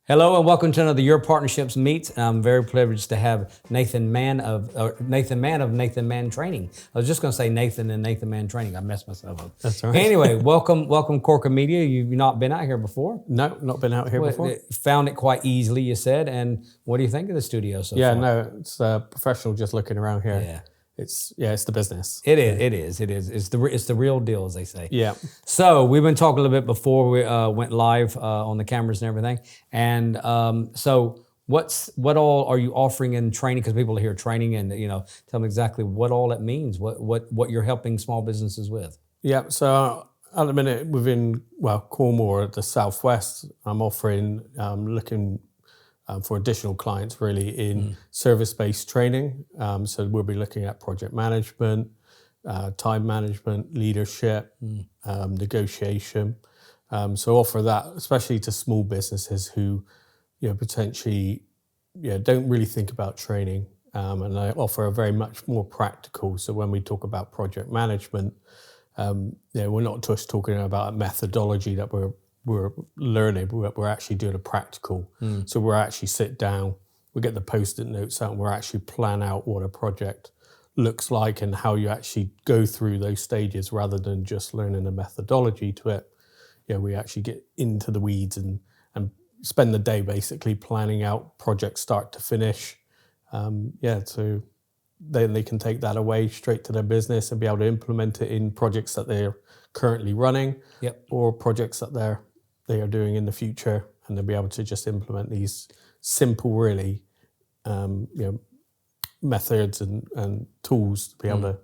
Hello and welcome to another Your Partnerships Meet. I'm very privileged to have Nathan Mann of Nathan Mann Training. I was just going to say Nathan and Nathan Mann Training. I messed myself up. That's all right. Anyway, welcome Corca Media. You've not been out here before? No, not been out here before. Found it quite easily, you said. And what do you think of the studio so Yeah, far? no, it's professional. Just looking around here. Yeah. It's the business. It is. It's the real deal, as they say. Yeah. So we've been talking a little bit before we went live on the cameras and everything. And so what all are you offering in training? Because people hear training and tell them exactly what all it means. What you're helping small businesses with. Yeah. So at the minute within Cornwall, the southwest, I'm offering looking for additional clients really in service-based training. So we'll be looking at project management, time management, leadership, negotiation. So offer that especially to small businesses who potentially don't really think about training. And I offer a very much more practical. So when we talk about project management, we're not just talking about a methodology that we're learning, but we're actually doing a practical. So we're actually sit down, we get the Post-it notes out, and we're actually plan out what a project looks like and how you actually go through those stages rather than just learning a methodology to it. We actually get into the weeds and spend the day basically planning out projects start to finish. So then they can take that away straight to their business and be able to implement it in projects that they're currently running, or projects that they are doing in the future, and they'll be able to just implement these simple, really, methods and tools to be able to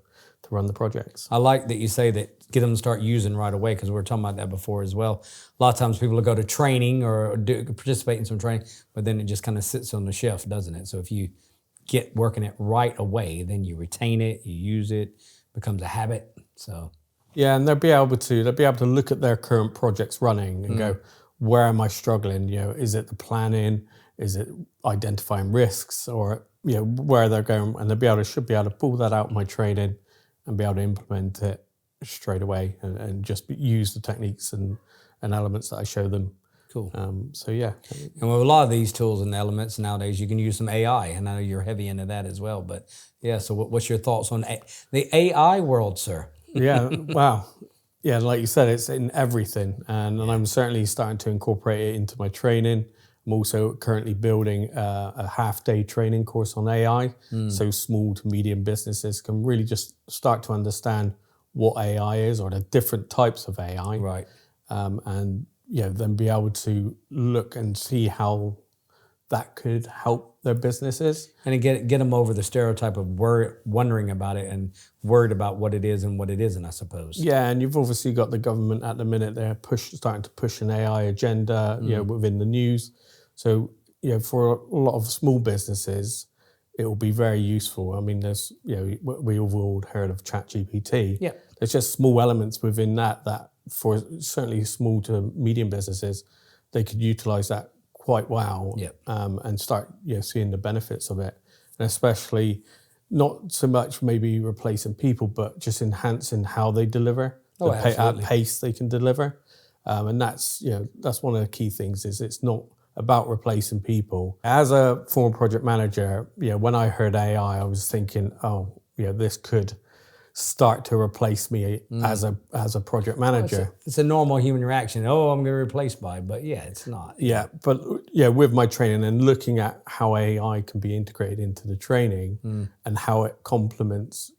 run the projects. I like that you say that get them to start using right away, because we were talking about that before as well. A lot of times people will go to training or participate in some training, but then it just kind of sits on the shelf, doesn't it? So if you get working it right away, then you retain it, you use it, becomes a habit. So. Yeah, and they'll be able to look at their current projects running and go, where am I struggling? Is it the planning? Is it identifying risks? Or where they're going? And should be able to pull that out of my training and be able to implement it straight away and just use the techniques and elements that I show them. Cool. And with a lot of these tools and elements nowadays, you can use some AI, and I know you're heavy into that as well. But yeah, so what's your thoughts on the AI world, sir? Yeah, wow. Yeah, like you said, it's in everything. And I'm certainly starting to incorporate it into my training. I'm also currently building a half-day training course on AI. So small to medium businesses can really just start to understand what AI is, or the different types of AI. Right. And then be able to look and see how that could help their businesses. And get them over the stereotype of wondering about it and worried about what it is and what it isn't, I suppose. Yeah, and you've obviously got the government at the minute, they're starting to push an AI agenda, within the news. So, for a lot of small businesses, it will be very useful. I mean, there's, we've all heard of ChatGPT. Yeah. There's just small elements within that for certainly small to medium businesses, they could utilize that quite well, and start seeing the benefits of it, and especially not so much maybe replacing people, but just enhancing how they deliver, at pace they can deliver, and that's one of the key things. Is it's not about replacing people. As a former project manager, when I heard AI, I was thinking, this could start to replace me as a project manager. It's a normal human reaction. Oh, I'm going to be replaced by, but it's not. Yeah, but with my training and looking at how AI can be integrated into the training and how it complements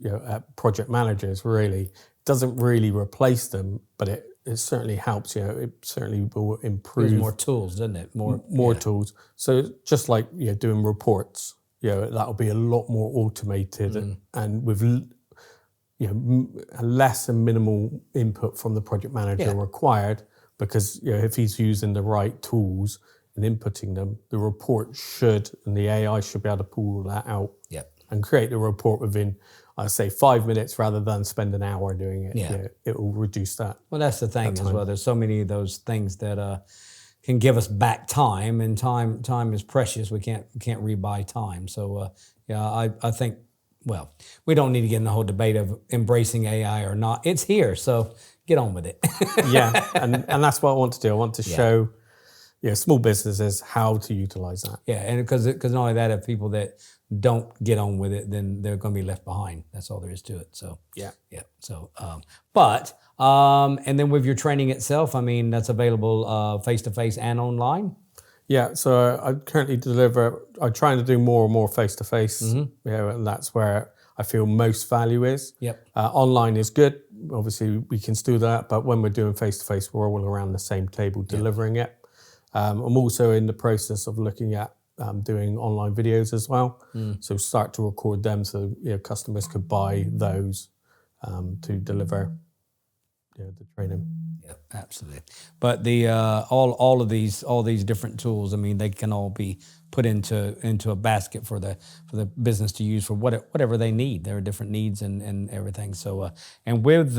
project managers, really it doesn't really replace them, but it certainly helps. It certainly will improve. There's more tools, doesn't it? More tools. So just like doing reports, that'll be a lot more automated and with less and minimal input from the project manager required, because if he's using the right tools and inputting them, the report and the AI should be able to pull that out and create the report within, I say, 5 minutes rather than spend an hour doing it. It will reduce that. Well, that's the thing as well. There's so many of those things that can give us back time, and time is precious. We can't rebuy time. So I think. Well, we don't need to get in the whole debate of embracing AI or not. It's here, so get on with it. And that's what I want to do. I want to show small businesses how to utilize that. Yeah, and because not only that, if people that don't get on with it, then they're going to be left behind. That's all there is to it. So Yeah. So, and then with your training itself, I mean, that's available face to face and online. Yeah, so I currently I'm trying to do more and more face-to-face, and that's where I feel most value is. Yep. Online is good. Obviously, we can still do that, but when we're doing face-to-face, we're all around the same table delivering it. I'm also in the process of looking at doing online videos as well. So start to record them so customers could buy those to deliver the training. Yeah, absolutely. But the all these different tools, I mean, they can all be put into a basket for the business to use for whatever they need. There are different needs and everything. So and with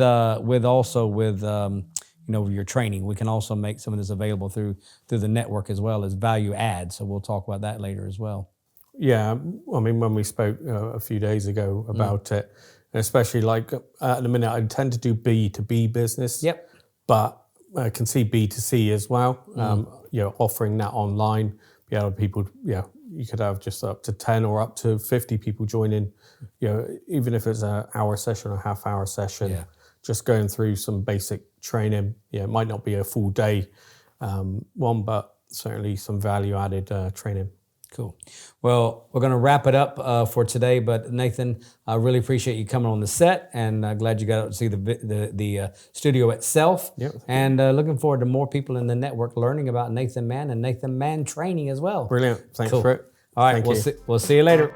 your training, we can also make some of this available through the network as well as value add. So we'll talk about that later as well. Yeah, I mean, when we spoke a few days ago about it, and especially like at the minute, I tend to do B2B business. Yep. But I can see B2C as well. Offering that online, people, you could have just up to 10 or up to 50 people joining. Even if it's an hour session or half-hour session, just going through some basic training. It might not be a full day one, but certainly some value-added training. Cool. Well, we're going to wrap it up for today. But Nathan, I really appreciate you coming on the set, and glad you got to see the studio itself. Yep. And looking forward to more people in the network learning about Nathan Mann and Nathan Mann training as well. Brilliant. Thanks cool. for it. All right. We'll see you later.